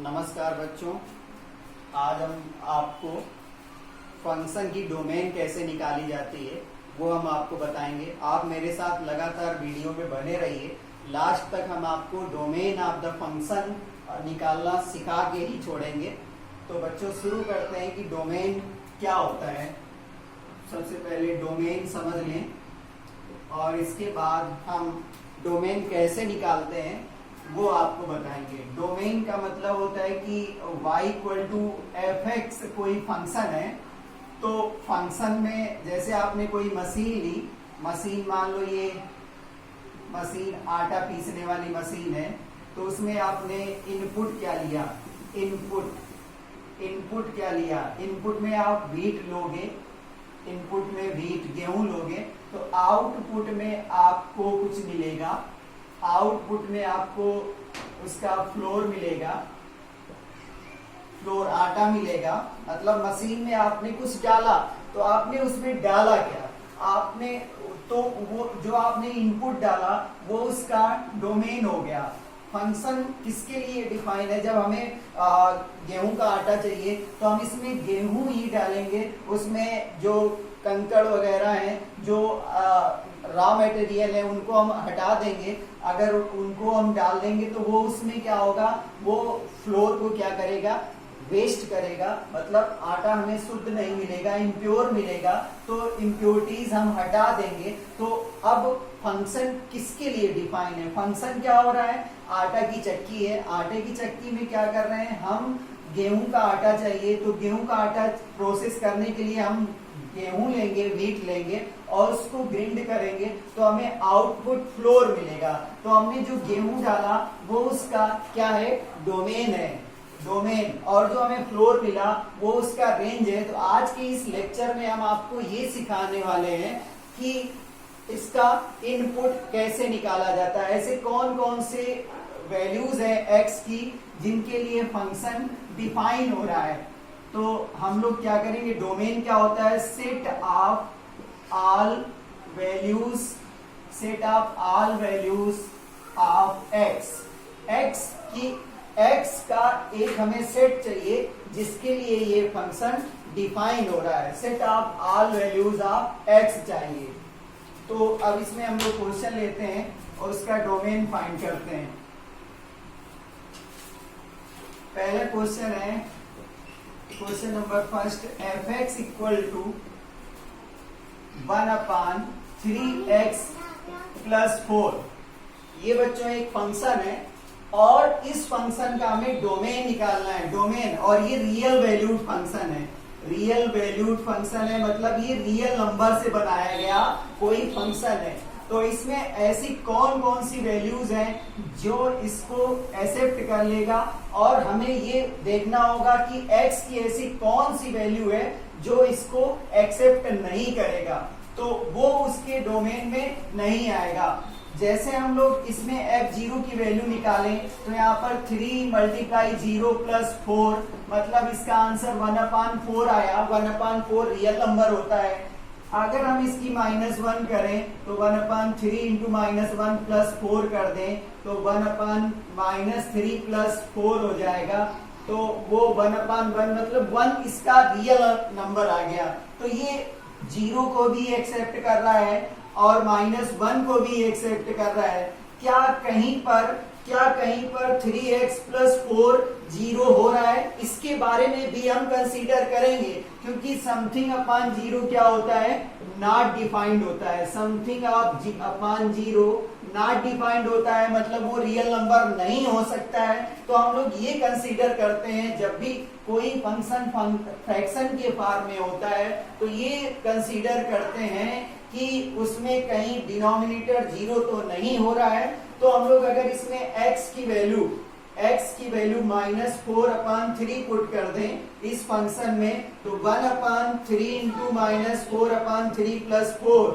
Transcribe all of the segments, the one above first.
नमस्कार बच्चों, आज हम आपको फंक्शन की डोमेन कैसे निकाली जाती है वो हम आपको बताएंगे। आप मेरे साथ लगातार वीडियो में बने रहिए, लास्ट तक हम आपको डोमेन ऑफ द फंक्शन निकालना सिखा के ही छोड़ेंगे। तो बच्चों शुरू करते हैं कि डोमेन क्या होता है। सबसे पहले डोमेन समझ लें और इसके बाद हम डोमेन कैसे निकालते हैं वो आपको बताएंगे। डोमेन का मतलब होता है कि y equal to f x कोई फंक्शन है, तो फंक्शन में जैसे आपने कोई मशीन ली, मशीन मान लो ये मशीन आटा पीसने वाली मशीन है, तो उसमें आपने इनपुट क्या लिया, इनपुट क्या लिया, इनपुट में आप व्हीट लोगे, इनपुट में व्हीट गेहूं लोगे, तो आउटपुट में आपको कुछ मिलेगा, आउटपुट में आपको उसका फ्लोर मिलेगा, फ्लोर आटा मिलेगा। मतलब मशीन में आपने कुछ डाला, तो आपने उसमें डाला क्या, आपने तो वो जो आपने इनपुट डाला वो उसका डोमेन हो गया। फंक्शन किसके लिए डिफाइन है, जब हमें गेहूं का आटा चाहिए तो हम इसमें गेहूं ही डालेंगे, उसमें जो कंकड़ वगैरह हैं, जो रॉ मटेरियल है उनको हम हटा देंगे। अगर उनको हम डाल देंगे तो वो उसमें क्या होगा, वो फ्लोर को क्या करेगा, वेस्ट करेगा। मतलब आटा हमें शुद्ध नहीं मिलेगा, इम्प्योर मिलेगा, तो इम्प्योरिटीज हम हटा देंगे। तो अब फंक्शन किसके लिए डिफाइन है, फंक्शन क्या हो रहा है, आटा की चक्की है, आटे की चक्की में क्या कर रहे हैं हम, गेहूं का आटा चाहिए, तो गेहूं का आटा प्रोसेस करने के लिए हम गेहूं लेंगे, व्हीट लेंगे और उसको ग्राइंड करेंगे, तो हमें आउटपुट फ्लोर मिलेगा। तो हमने जो गेहूं डाला वो उसका क्या है, डोमेन है, डोमेन, और जो हमें फ्लोर मिला वो उसका रेंज है। तो आज के इस लेक्चर में हम आपको ये सिखाने वाले हैं कि इसका इनपुट कैसे निकाला जाता है, ऐसे कौन कौन से वैल्यूज है एक्स की जिनके लिए फंक्शन डिफाइन हो रहा है। तो हम लोग क्या करेंगे, डोमेन क्या होता है, set of all values, set of all values of x, x की एक्स का एक हमें सेट चाहिए जिसके लिए ये फंक्शन डिफाइन हो रहा है, set of all values of x चाहिए। तो अब इसमें हम लोग क्वेश्चन लेते हैं और उसका डोमेन फाइंड करते हैं। पहला क्वेश्चन है, question number first, f x equal to 1/3x plus 4। ये बच्चों एक फंक्शन है और इस फंक्शन का हमें डोमेन निकालना है, डोमेन, और ये रियल वैल्यूड फंक्शन है, रियल वैल्यूड फंक्शन है, मतलब ये रियल नंबर से बनाया गया कोई फंक्शन है। तो इसमें ऐसी कौन कौन सी वैल्यूज हैं जो इसको एक्सेप्ट कर लेगा, और हमें ये देखना होगा कि x की ऐसी कौन सी वैल्यू है जो इसको एक्सेप्ट नहीं करेगा, तो वो उसके डोमेन में नहीं आएगा। जैसे हम लोग इसमें f0 की वैल्यू निकालें तो यहाँ पर 3 × 0 + 4, मतलब इसका आंसर 1/4 आया। 1/4 रियल नंबर होता है। अगर हम इसकी -1 करें तो 1/3 × -1 + 4 कर दें तो 1/-3 + 4 हो जाएगा। तो वो 1/1 मतलब 1 इसका रियल नंबर आ गया। तो ये 0 को भी एक्सेप्ट कर रहा है और -1 को भी एक्सेप्ट कर रहा है। क्या कहीं पर 3x + 4 0 हो रहा है, इसके बारे में भी हम कंसीडर करेंगे, क्योंकि समथिंग अपॉन 0 क्या होता है, नॉट डिफाइंड होता है। समथिंग अपॉन 0 नॉट डिफाइंड होता है, मतलब वो रियल नंबर नहीं हो सकता है। तो हम लोग ये कंसीडर करते हैं जब भी कोई फंक्शन फ्रैक्शन के फॉर्म में होता है तो ये कंसीडर करते हैं कि उसमें कहीं डिनोमिनेटर 0 तो नहीं हो रहा है। तो हम लोग अगर इसमें x की वैल्यू -4/3 पुट कर दें इस फंक्शन में, तो 1/3 × -4/3 + 4,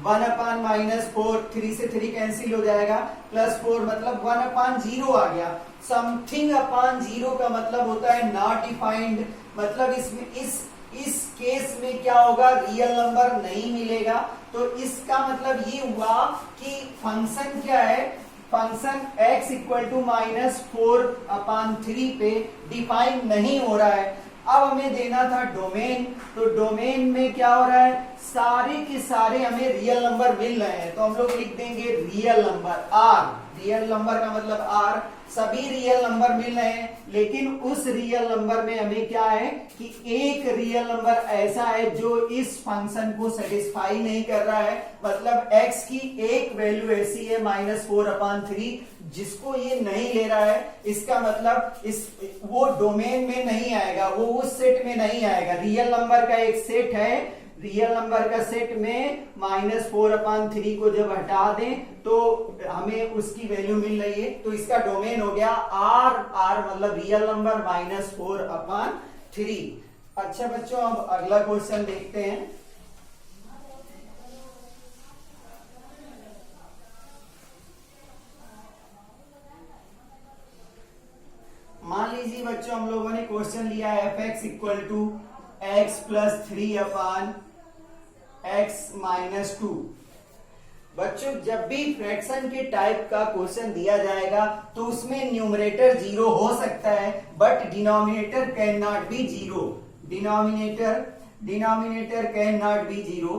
1/-4, 3 से 3 कैंसिल हो जाएगा, +4 मतलब 1/0 आ गया। समथिंग अपॉन 0 का मतलब होता है नॉट डिफाइंड, मतलब इसमें इस केस में क्या होगा, रियल नंबर नहीं मिलेगा। तो इसका मतलब ये हुआ कि फंक्शन क्या है, फंक्शन x इक्वल टू -4/3 पे डिफाइन नहीं हो रहा है। अब हमें देना था डोमेन, तो डोमेन में क्या हो रहा है, सारे के सारे हमें रियल नंबर मिल रहे हैं, तो हम लोग लिख देंगे real number r। Real number का मतलब r, सभी रियल नंबर मिल रहे हैं, लेकिन उस रियल नंबर में हमें क्या है कि एक रियल नंबर ऐसा है जो इस फंक्शन को सेटिस्फाई नहीं कर रहा है, मतलब x की एक वैल्यू ऐसी है -4/3 जिसको ये नहीं ले रहा है। इसका मतलब वो डोमेन में नहीं आएगा, वो उस सेट में नहीं आएगा। रियल नंबर का एक सेट है, रियल नंबर का सेट में -4/3 को जब हटा दें तो हमें उसकी वैल्यू मिल रही है, तो इसका डोमेन हो गया r मतलब रियल नंबर -4/3। अच्छा बच्चों, अब अगला क्वेश्चन देखते हैं। मान लीजिए बच्चों, हम लोगों ने क्वेश्चन लिया है f(x equal to x plus 3/x-2। बच्चों, जब भी फ्रैक्शन के टाइप का क्वेश्चन दिया जाएगा तो उसमें न्यूमरेटर 0 हो सकता है, but denominator can not be 0। Denominator can not be 0,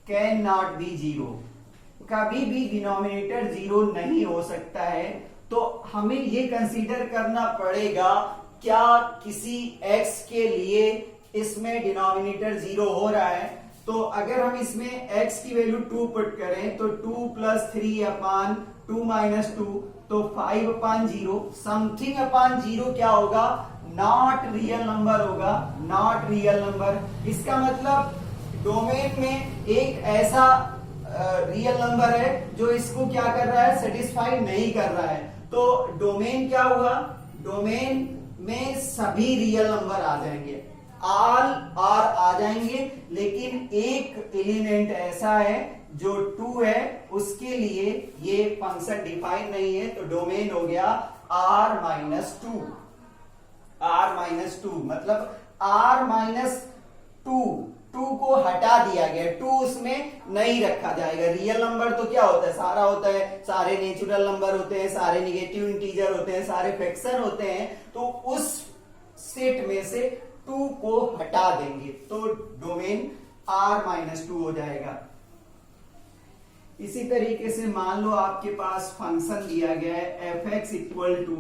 can not be 0। कभी भी डिनोमिनेटर 0 नहीं हो सकता है, तो हमें ये कंसीडर करना पड़ेगा क्या किसी x के लिए इसमें डिनोमिनेटर 0 हो रहा है। तो अगर हम इसमें x की वैल्यू 2 पुट करें तो 2 + 3/2 - 2 तो 5/0 समथिंग/0 क्या होगा, नॉट रियल नंबर होगा, नॉट रियल नंबर। इसका मतलब डोमेन में एक ऐसा रियल नंबर है जो इसको क्या कर रहा है, सेटिस्फाई नहीं कर रहा है। तो डोमेन क्या हुआ, डोमेन में सभी रियल नंबर आ जाएंगे, ऑल आर आ जाएंगे, लेकिन एक एलिमेंट ऐसा है जो 2 है, उसके लिए ये फंक्शन डिफाइन नहीं है, तो डोमेन हो गया r-2। r-2 मतलब r-2 को हटा दिया गया, 2 उसमें नहीं रखा जाएगा। रियल नंबर तो क्या होता है, सारा होता है, सारे नेचुरल नंबर होते हैं, सारे नेगेटिव इंटीजर होते हैं, सारे फ्रैक्शन होते हैं, तो उस सेट में से 2 को हटा देंगे तो डोमेन r-2 हो जाएगा। इसी तरीके से मान लो आपके पास फंक्शन दिया गया है f(x equal to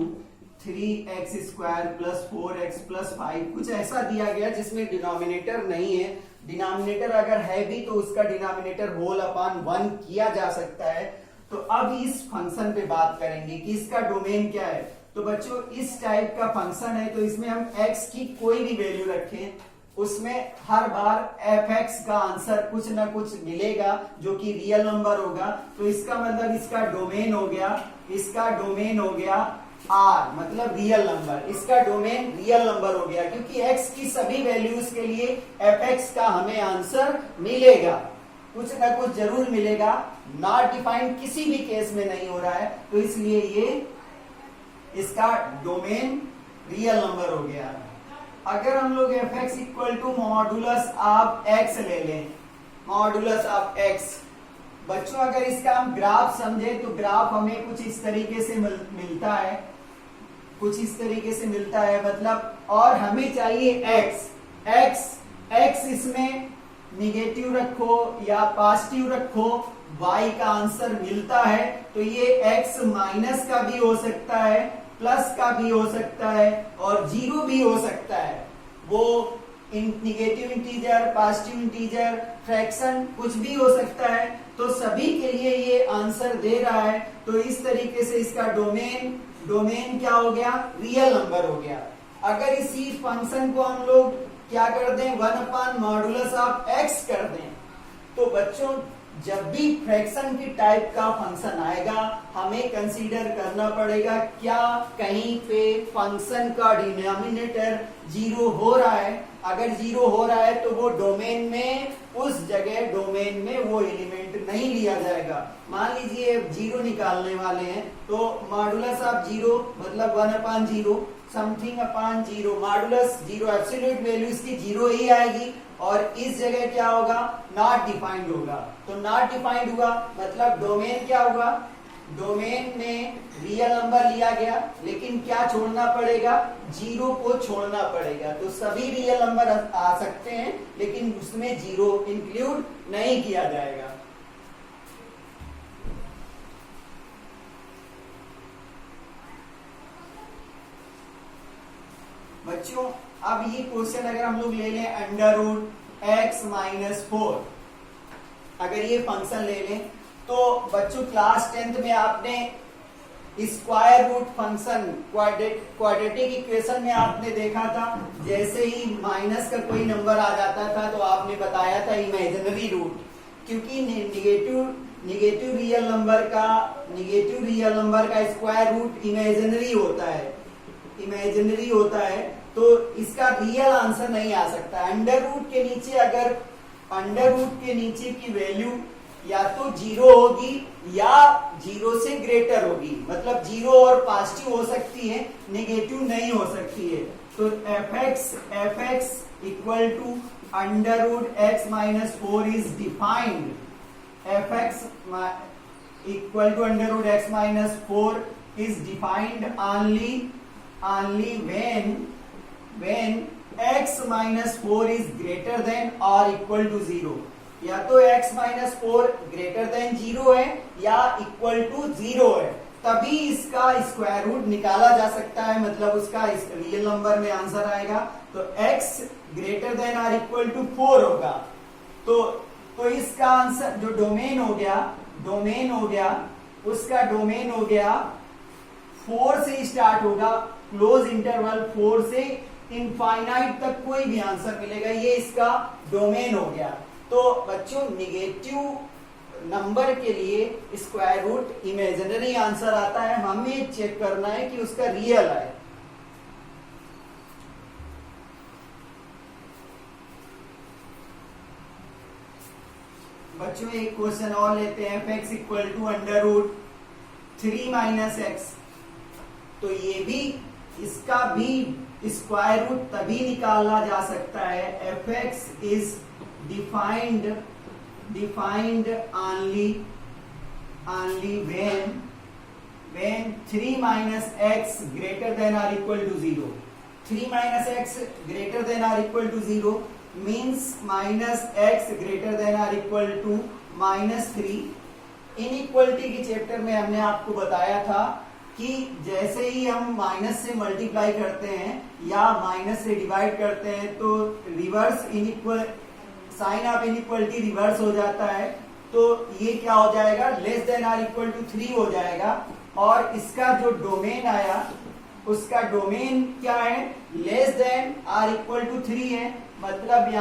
3x² + 4x + 5, कुछ ऐसा दिया गया जिसमें डिनोमिनेटर नहीं है। डिनोमिनेटर अगर है भी तो उसका डिनोमिनेटर होल/1 किया जा सकता है। तो अब इस फंक्शन पे बात करेंगे कि इसका डोमेन क्या है। तो बच्चों, इस टाइप का फंक्शन है, तो इसमें हम x की कोई भी वैल्यू रखें, उसमें हर बार f(x) का आंसर कुछ ना कुछ मिलेगा जो कि रियल नंबर होगा। तो इसका मतलब इसका डोमेन हो गया, इसका डोमेन हो गया r मतलब रियल नंबर, इसका डोमेन रियल नंबर हो गया, क्योंकि x की सभी वैल्यूज के लिए f(x) का हमें आंसर मिलेगा, कुछ ना कुछ जरूर मिलेगा। नॉट डिफाइंड किसी भी केस में नहीं हो रहा है, तो इसलिए ये इसका डोमेन रियल नंबर हो गया। अगर हम लोग f(x equal to modulus of x ले लें, मॉडुलस ऑफ x, बच्चों अगर इसका हम ग्राफ समझे तो ग्राफ हमें कुछ इस तरीके से मिलता है, कुछ इस तरीके से मिलता है मतलब, और हमें चाहिए x इसमें निगेटिव रखो या पॉजिटिव रखो, y का आंसर मिलता है, तो ये x माइनस का भी हो सकता है, प्लस का भी हो सकता है, और 0 भी हो सकता है। वो negative integer, positive integer, fraction कुछ भी हो सकता है, तो सभी के लिए ये आंसर दे रहा है। तो इस तरीके से इसका डोमेन क्या हो गया, रियल नंबर हो गया। अगर इसी फंक्शन को हम लोग क्या कर दें, 1/मॉडुलस ऑफ x कर दें, तो बच्चों जब भी फ्रैक्शन की टाइप का फंक्शन आएगा हमें कंसीडर करना पड़ेगा क्या कहीं पे फंक्शन का डिनोमिनेटर 0 हो रहा है। अगर 0 हो रहा है तो वो डोमेन में उस जगह डोमेन में वो एलिमेंट नहीं लिया जाएगा। मान लीजिए 0 निकालने वाले हैं, तो मॉडुलस ऑफ 0 मतलब 1/0, something upon 0, modulus 0 absolute value इसकी 0 ही आएगी, और इस जगह क्या होगा, नॉट डिफाइंड होगा। तो नॉट डिफाइंड हुआ मतलब डोमेन क्या हुआ, डोमेन में रियल नंबर लिया गया, लेकिन क्या छोड़ना पड़ेगा, 0 को छोड़ना पड़ेगा। तो सभी रियल नंबर आ सकते हैं, लेकिन उसमें 0 इंक्लूड नहीं किया जाएगा। बच्चों अब ये क्वेश्चन अगर हम लोग ले लें √x-4, अगर ये फंक्शन ले लें, तो बच्चों क्लास 10th में आपने square root function quadratic equation में आपने देखा था, जैसे ही माइनस का कोई नंबर आ जाता था तो आपने बताया था इमेजिनरी रूट, क्योंकि निगेटिव रियल नंबर का स्क्वायर रूट इमेजिनरी होता है, तो इसका रियल आंसर नहीं आ सकता। अंडर रूट के नीचे अगर अंडर रूट के नीचे की वैल्यू या तो 0 होगी या 0 से ग्रेटर होगी, मतलब 0 और पॉजिटिव हो सकती है, नेगेटिव नहीं हो सकती है। तो fx equal to √x-4 is defined, fx equal to √x-4 is defined only when x-4 is greater than or equal to 0, या तो x-4 ग्रेटर देन 0 है या इक्वल टू 0 है, तभी इसका स्क्वायर रूट निकाला जा सकता है, मतलब उसका रियल नंबर में आंसर आएगा। तो x ग्रेटर देन और इक्वल टू 4 होगा, तो इसका आंसर जो डोमेन हो गया उसका डोमेन हो गया 4 से स्टार्ट होगा, क्लोज इंटरवल 4 से इनफाइनाइट तक कोई भी आंसर मिलेगा, ये इसका डोमेन हो गया। तो बच्चों निगेटिव नंबर के लिए स्क्वायर रूट इमेजिनरी आंसर आता है, हमें चेक करना है कि उसका रियल आए। बच्चों एक क्वेश्चन और लेते हैं, fx इक्वल टू √3 - x, तो ये भी इसका भी स्क्वायर रूट तभी निकाला जा सकता है, fx is defined only when 3 - x greater than or equal to 0. 3 - x greater than or equal to 0 means -x greater than or equal to -3. Inequality के चैप्टर में हमने आपको बताया था कि जैसे ही हम माइनस से मल्टीप्लाई करते हैं या माइनस से डिवाइड करते हैं, तो reverse sign of inequality reverse हो जाता है, तो ये क्या हो जाएगा, less than or equal to 3 हो जाएगा, और इसका जो डोमेन आया उसका डोमेन क्या है, less than or equal to 3 है, मतलब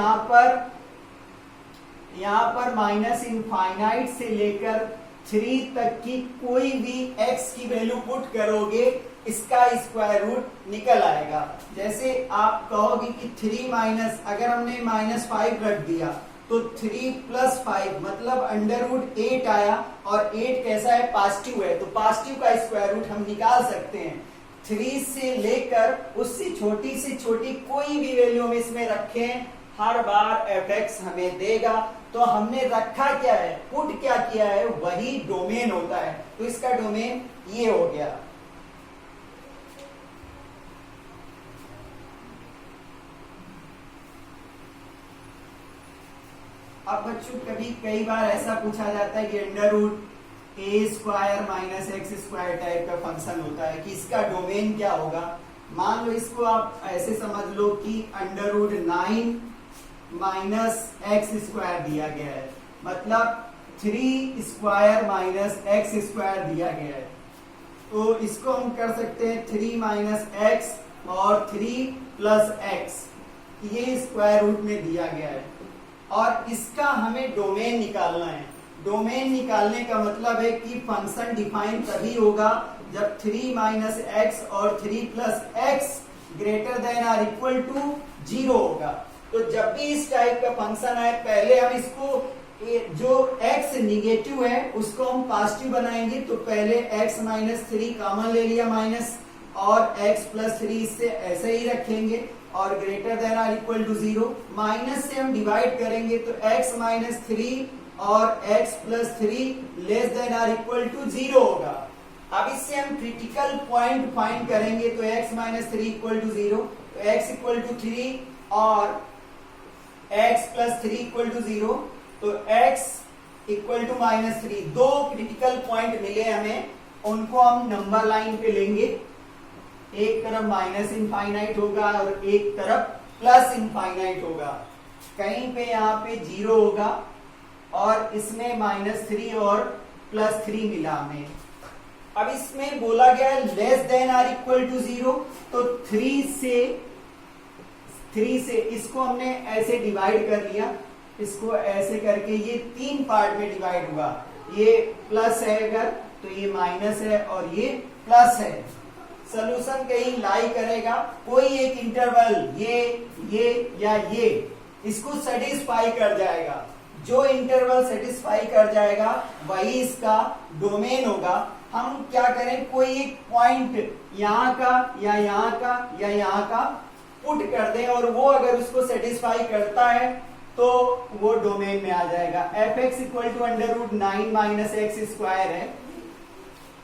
यहाँ पर माइनस इनफाइनाइट से लेकर 3 तक की कोई भी x की वैल्यू पुट करोगे, इसका स्क्वायर रूट निकल आएगा। जैसे आप कहोगे कि 3 अगर हमने -5 रख दिया तो 3 + 5 मतलब √8 आया, और 8 कैसा है, पॉजिटिव है, तो पॉजिटिव का स्क्वायर रूट हम निकाल सकते हैं। 3 से लेकर उससे छोटी से छोटी कोई भी वैल्यू हम इसमें रखें, हर बार fx हमें देगा। तो हमने रखा क्या है, पुट क्या किया है, वही डोमेन होता है, तो इसका डोमेन ये हो गया। अब बच्चों कई बार ऐसा पूछा जाता है कि √a² - x² टाइप का फंक्शन होता है, कि इसका डोमेन क्या होगा। मान लो इसको आप ऐसे समझ लो कि √9 - x² दिया गया है, मतलब 3² - x² दिया गया है, तो इसको हम कर सकते हैं 3 - x और 3 + x, ये स्क्वायर रूट में दिया गया है, और इसका हमें डोमेन निकालना है। डोमेन निकालने का मतलब है कि फंक्शन डिफाइन तभी होगा जब 3 - x और 3 + x ग्रेटर देन और इक्वल टू 0 होगा। तो जब भी इस टाइप का फंक्शन आए, पहले हम इसको जो x निगेटिव है उसको हम पॉजिटिव बनाएंगे। तो पहले x माइनस 3 कॉमन ले लिया माइनस, और x प्लस 3 इससे ऐसे ही रखेंगे, और greater than or equal to 0। Minus से हम डिवाइड करेंगे तो x माइनस 3 और x plus 3 less than or equal to 0 होगा। अब इससे हम क्रिटिकल पॉइंट फाइंड करेंगे, तो x माइनस 3 इक्वल टू 0, तो x इक्वल टू 3 और x प्लस 3 इक्वल टू 0, तो x इक्वल टू माइनस 3। दो क्रिटिकल पॉइंट मिले हमें, उनको हम नंबर लाइन पे लेंगे। एक तरफ माइनस इनफाइनाइट होगा और एक तरफ प्लस इनफाइनाइट होगा। कहीं पे यहाँ पे 0 होगा और इसमें माइनस 3 और प्लस 3 मिला हमें। अब इसमें बोला गया है less than or equal to 0, तो 3 से इसको हमने ऐसे डिवाइड कर लिया, इसको ऐसे करके ये 3 पार्ट में डिवाइड हुआ। ये प्लस है अगर, तो ये माइनस है और ये प्लस है। सॉल्यूशन कहीं लाई करेगा, कोई एक इंटरवल ये या ये इसको सेटिस्फाई कर जाएगा। जो इंटरवल सेटिस्फाई कर जाएगा वही इसका डोमेन होगा। हम क्या करें, कोई एक पॉइंट यहाँ का या यहाँ का या यहाँ का पुट कर दें, और वो अगर उसको सेटिस्फाई करता है तो वो डोमेन में आ जाएगा। F x equal to under root 9 minus x square है।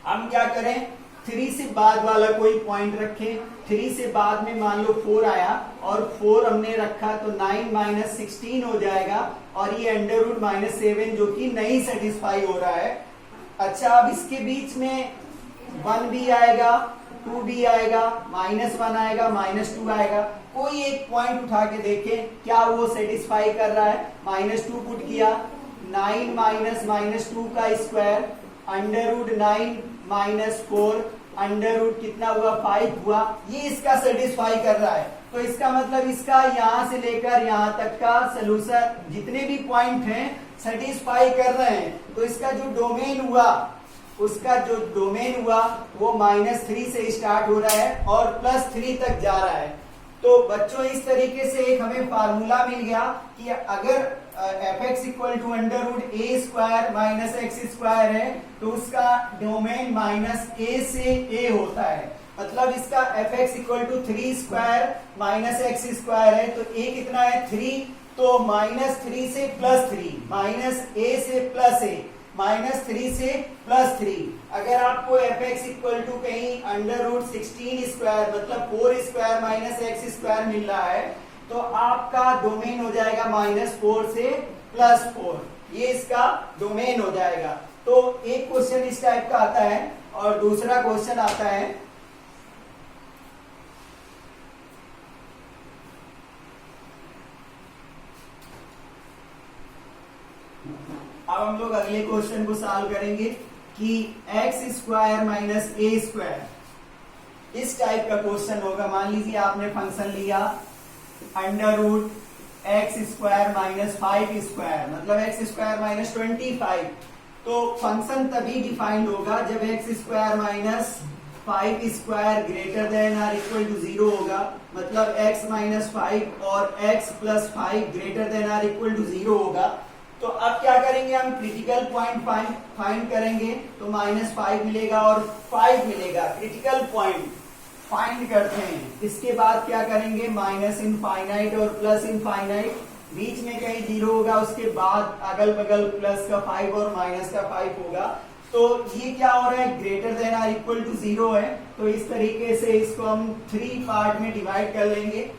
हम क्या करें, 3 से बाद वाला कोई पॉइंट रखें। 3 से बाद में मान लो 4 आया और 4 हमने रखा, तो 9 माइनस 16 हो जाएगा, और ये अंडर रूट माइनस 7 जो कि नहीं सेटिस्फाई हो रहा है। अच्छा, अब इसके बीच में 1 भी आएगा, 2 भी आएगा, -1 आएगा, -2 आएगा। कोई एक पॉइंट उठा के देखें क्या वो सेटिस्फाई कर रहा है। -2 पुट किया, 9 माइनस -2 का square, under root 9 minus 4, under root कितना हुआ 5 हुआ। ये इसका सेटिस्फाई कर रहा है। तो इसका मतलब इसका यहां से लेकर यहां तक का सोल्यूशन जितने भी पॉइंट हैं सेटिस्फाई कर रहे हैं। तो इसका जो डोमेन हुआ, उसका जो डोमेन हुआ वो -3 से स्टार्ट हो रहा है और +3 तक जा रहा है। तो बच्चों इस तरीके से एक हमें फार्मूला मिल गया कि अगर f x equal to under root a square minus x square है तो उसका डोमेन माइनस ए से ए होता है। मतलब इसका f x equal to 3 square minus x square है, तो ए कितना है 3, तो -3 से +3, माइनस ए से प्लस ए, -3 से +3। अगर आपको एफ एक्स इक्वल टू कहीं अंडर रूट 16 स्क्वायर मतलब 4 स्क्वायर माइनस एक्स स्क्वायर मिल रहा है, तो आपका डोमेन हो जाएगा -4 से +4। ये इसका डोमेन हो जाएगा। तो एक क्वेश्चन इस टाइप का आता है और दूसरा क्वेश्चन आता है, अब हम लोग अगले क्वेश्चन को सॉल्व करेंगे कि x square minus a square, इस टाइप का क्वेश्चन होगा। मान लीजिए आपने फंक्शन लिया under root x square minus 5 square, मतलब एक्स स्क्वायर माइनस 25। तो फंक्शन तभी डिफाइंड होगा जब x square minus 5 square greater than or equal to 0 होगा। मतलब एक्स माइनस 5 और x plus 5 greater than or equal to 0 होगा। तो अब क्या करेंगे, हम क्रिटिकल पॉइंट फाइंड करेंगे, तो -5 मिलेगा और 5 मिलेगा। क्रिटिकल पॉइंट फाइंड करते हैं। इसके बाद क्या करेंगे, माइनस इनफाइनाइट और प्लस इनफाइनाइट, बीच में कहीं 0 होगा, उसके बाद अगल बगल प्लस का 5 और माइनस का 5 होगा। तो ये क्या हो रहा है, greater than or equal to 0 है। तो इस तरीके से इसको हम 3 पार्ट में डिवाइड कर लेंगे,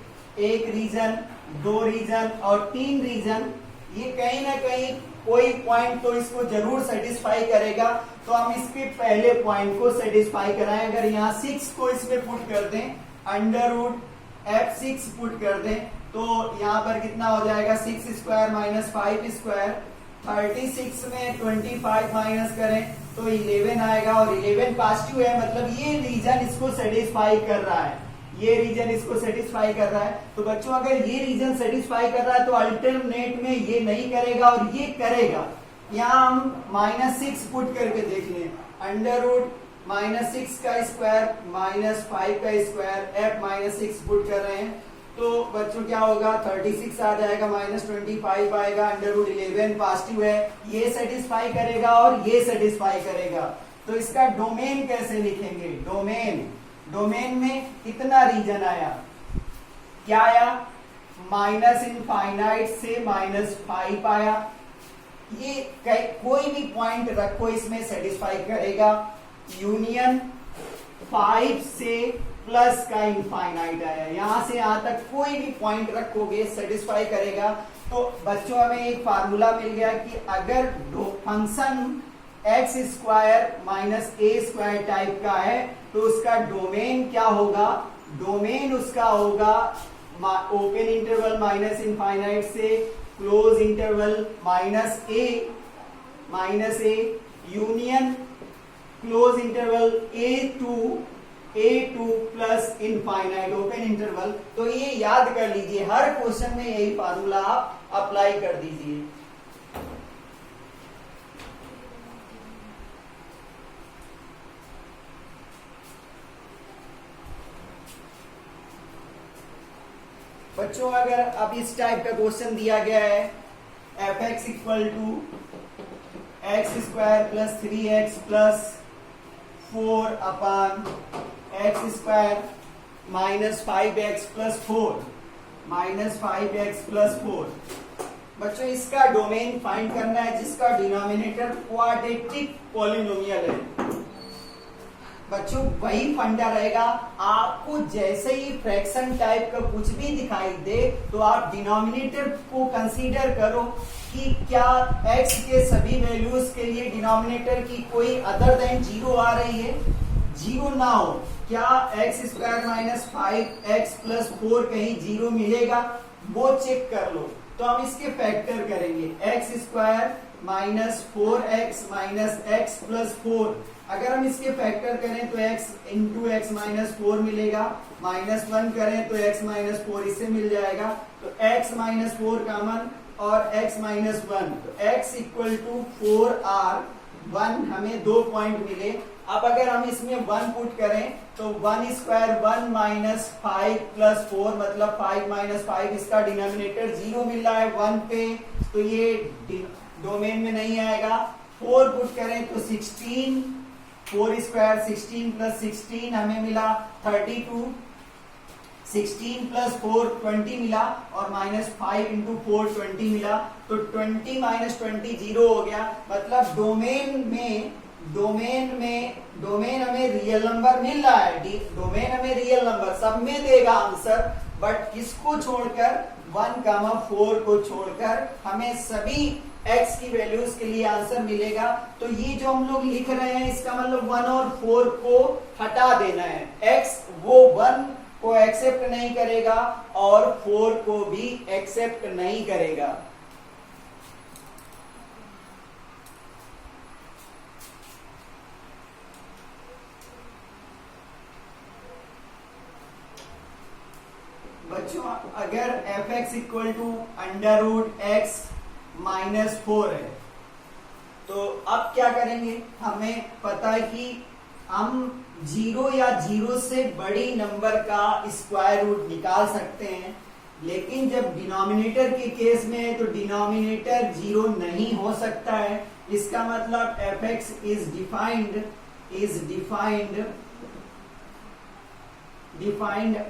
1 रीजन, 2 रीजन और 3 रीजन। ये कहीं ना कहीं कोई पॉइंट तो इसको जरूर सेटिस्फाई करेगा, तो हम इसके पहले पॉइंट को सेटिस्फाई कराएं। अगर यहाँ 6 को इसमें पुट कर दें, अंडर रूट f6 पुट कर दें, तो यहाँ पर कितना हो जाएगा, 6 स्क्वायर माइनस 5 स्क्वायर, 36 में 25 माइनस करें तो 11 आएगा, और 11 पॉजिटिव है, मतलब ये रीजन इसको सेटिस्फाई कर रहा है, ये रीजन इसको सेटिस्फाई कर रहा है। तो बच्चों अगर ये रीजन सेटिस्फाई कर रहा है तो अल्टरनेट में ये नहीं करेगा और ये करेगा। यहाँ हम -6 पुट करके देख लें, अंडर रूट -6 का स्क्वायर -5 का स्क्वायर, f -6 पुट कर रहे हैं तो बच्चों क्या होगा, 36 आ जाएगा, -25 आएगा, √11 पॉजिटिव है, ये सेटिस्फाई करेगा और ये सेटिस्फाई करेगा। तो इसका डोमेन कैसे लिखेंगे, डोमेन में कितना रीजन आया, क्या आया, -इनफाइनाइट से -5 आया। ये कोई भी पॉइंट रखो इसमें सेटिस्फाई करेगा। यूनियन 5 से प्लस का इनफाइनाइट आया, यहां से यहां तक कोई भी पॉइंट रखोगे सेटिस्फाई करेगा। तो बच्चों हमें एक फार्मूला मिल गया कि अगर फंक्शन x² -a² टाइप का है तो उसका डोमेन क्या होगा, डोमेन उसका होगा ओपन इंटरवल -इनफाइनाइट से close interval -a union close interval a2 plus infinite open interval. तो ये याद कर लीजिए, हर क्वेश्चन में यही फार्मूला आप अप्लाई कर दीजिए। बच्चों अगर अब इस टाइप का क्वेश्चन दिया गया है, f(x) = x² + 3x + 4 अपान x² -5x + 4 -5x + 4। बच्चों इसका डोमेन फाइंड करना है जिसका डिनोमिनेटर क्वाड्रेटिक पॉलिनोमियल है। बच्चों वही फंडा रहेगा, आपको जैसे ही फ्रैक्शन टाइप का कुछ भी दिखाई दे तो आप डिनोमिनेटर को कंसीडर करो कि क्या x के सभी वैल्यूज के लिए डिनोमिनेटर की कोई अदर देन 0 आ रही है, 0 ना हो, क्या x² -5x + 4 कहीं 0 मिलेगा, वो चेक कर लो। तो हम इसके फैक्टर करेंगे, x² -4x -x + 4। अगर हम इसके फैक्टर करें तो x × x - 4 मिलेगा, -1 करें तो x - 4 इससे मिल जाएगा, तो x - 4 कॉमन और x - 1, तो x = 4r 1 हमें 2 पॉइंट मिले। अब अगर हम इसमें 1 पुट करें तो 1² 1 -5 + 4 मतलब 5 - 5, इसका डिनोमिनेटर 0 मिल रहा है 1 पे, तो ये डोमेन में नहीं आएगा। 4 पुट करें तो 16, 4² 16 + 16 हमें मिला 32, 16 + 4 20 मिला और -5 × 4 20 मिला, तो 20 - 20 0 हो गया। मतलब डोमेन हमें रियल नंबर मिल रहा है, डोमेन हमें रियल नंबर सब में देगा आंसर, बट किसको छोड़कर 1, 4 को छोड़कर हमें सभी x की वैल्यूज के लिए आंसर मिलेगा। तो ये जो हम लोग लिख रहे हैं इसका मतलब 1 और 4 को हटा देना है, x वो 1 को एक्सेप्ट नहीं करेगा और 4 को भी एक्सेप्ट नहीं करेगा। बच्चों अगर f(x) = √x -4 है तो अब क्या करेंगे, हमें पता है कि हम 0 या 0 से बड़ी नंबर का स्क्वायर रूट निकाल सकते हैं, लेकिन जब डिनोमिनेटर के केस में है तो डिनोमिनेटर 0 नहीं हो सकता है। इसका मतलब f(x) is defined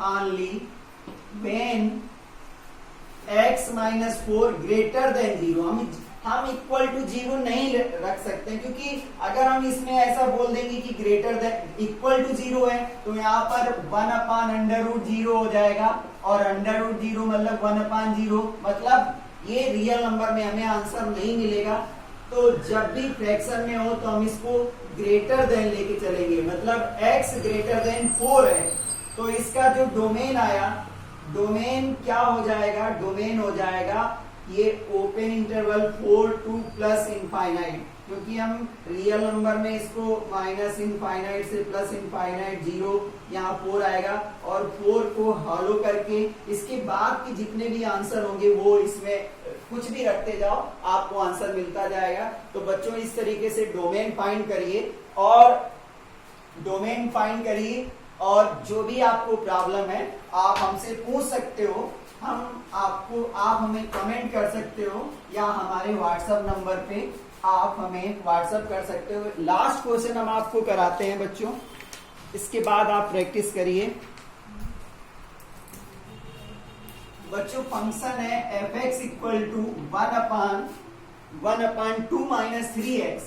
only when x - 4 greater than 0। हम इक्वल टू 0 नहीं रख सकते, क्योंकि अगर हम इसमें ऐसा बोल देंगे कि ग्रेटर देन इक्वल टू 0 है तो यहाँ पर 1/√0 हो जाएगा और √0 मतलब 1/0, मतलब ये रियल नंबर में हमें आंसर नहीं मिलेगा। तो जब भी फ्रैक्शन में हो तो हम इसको ग्रेटर देन लेके चलेंगे, मतलब x ग्रेटर देन 4 है तो इसका जो डोमेन आया, डोमेन क्या हो जाएगा, डोमेन हो जाएगा ये open interval 4 to plus infinite, क्योंकि हम रियल नंबर में इसको -इनफाइनाइट से प्लस इनफाइनाइट 0, यहाँ 4 आएगा और 4 को हॉलो करके इसके बाद के जितने भी आंसर होंगे वो इसमें कुछ भी रखते जाओ, आपको आंसर मिलता जाएगा। तो बच्चों इस तरीके से डोमेन फाइंड करिए और डोमेन फाइंड करिए और जो भी आपको प्रॉब्लम है आप हमसे पूछ सकते हो, आप हमें कमेंट कर सकते हो या हमारे व्हाट्सएप नंबर पे आप हमें व्हाट्सएप कर सकते हो। लास्ट क्वेश्चन हम आपको कराते हैं बच्चों, इसके बाद आप प्रैक्टिस करिए। बच्चों फंक्शन है f(x) equal to 1/2 minus 3x,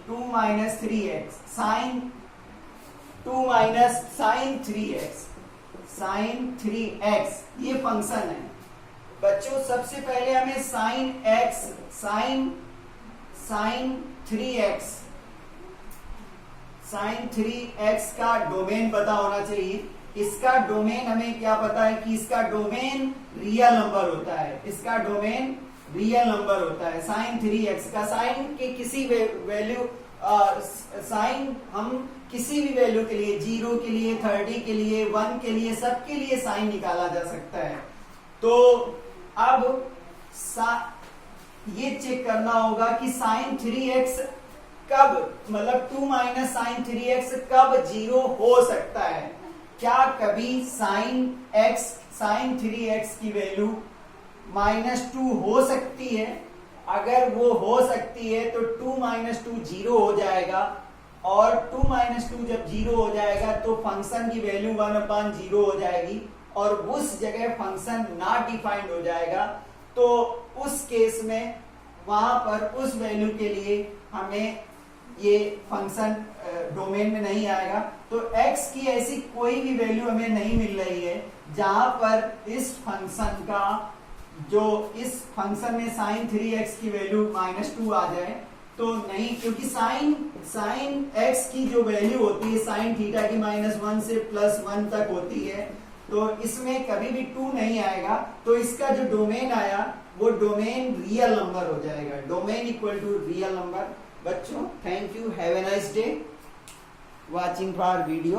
2 minus 3x sine 2 minus sine 3x, sine 3x ये फंक्शन है। बच्चों सबसे पहले हमें sign x, sign 3x, sine 3x का डोमेन पता होना चाहिए। इसका डोमेन हमें क्या पता है कि इसका डोमेन रियल नंबर होता है, इसका डोमेन रियल नंबर होता है। साइन 3x का साइन के किसी वैल्यू साइन हम किसी भी वैल्यू के लिए 0 के लिए 30 के लिए 1 के लिए सबके लिए साइन निकाला जा सकता है। तो अब ये चेक करना होगा कि साइन 3x कब, मतलब 2 माइनस साइन 3x कब 0 हो सकता है। क्या कभी साइन 3x की वैल्यू -2 हो सकती है? अगर वो हो सकती है तो 2 माइनस 2 0 हो जाएगा, और 2 माइनस 2 जब 0 हो जाएगा तो फंक्शन की वैल्यू 1/0 हो जाएगी और उस जगह फंक्शन नॉट डिफाइंड हो जाएगा। तो उस केस में वहां पर उस वैल्यू के लिए हमें ये फंक्शन डोमेन में नहीं आएगा। तो x की ऐसी कोई भी वैल्यू हमें नहीं मिल रही है जहां पर इस फंक्शन का जो इस फंक्शन में साइन 3x की वैल्यू -2 आ जाए तो नहीं, क्योंकि साइन x की जो वैल्यू होती है साइन थीटा की -1 से +1 तक होती है, तो इसमें कभी भी 2 नहीं आएगा। तो इसका जो डोमेन आया वो डोमेन रियल नंबर हो जाएगा, domain equal to real number. बच्चों thank you, have a nice day, watching for video.